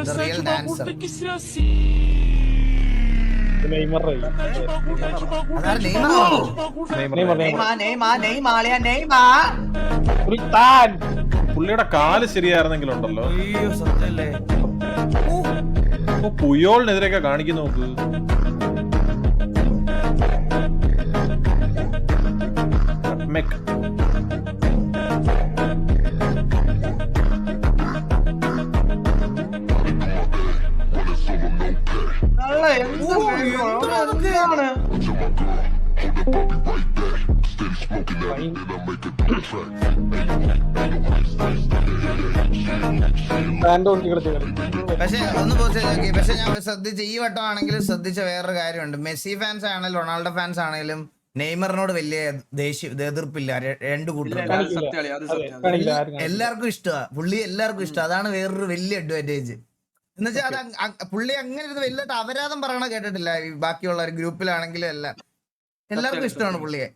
The real dancer. അതാണ് പുള്ളിയുടെ കാല് ശരിയായിരുന്നെങ്കിലുണ്ടല്ലോ. അയ്യോ സത്യല്ലേ. പുയോളിനെതിരെയൊക്കെ കാണിക്കുന്നു നോക്ക്. പക്ഷെ ഒന്ന് പോസ്റ്റ് നോക്കി. പക്ഷെ ഞാൻ ശ്രദ്ധിച്ച ഈ വട്ടം ആണെങ്കിലും ശ്രദ്ധിച്ച വേറൊരു കാര്യമുണ്ട്. മെസ്സി ഫാൻസ് ആണെങ്കിലും റൊണാൾഡോ ഫാൻസ് ആണെങ്കിലും നെയ്മറിനോട് വലിയ എതിർപ്പില്ല. രണ്ടു കൂട്ടരും എല്ലാവർക്കും ഇഷ്ടമാണ് പുള്ളി, എല്ലാവർക്കും ഇഷ്ടം. അതാണ് വേറൊരു വലിയ അഡ്വാൻറ്റേജ്. എന്നുവെച്ചാൽ അത് പുള്ളി അങ്ങനെ ഇരുന്ന് വലിയ അപരാധം പറയണ കേട്ടിട്ടില്ല. ബാക്കിയുള്ള ഗ്രൂപ്പിലാണെങ്കിലും എല്ലാം എല്ലാവർക്കും ഇഷ്ടമാണ് പുള്ളിയെ.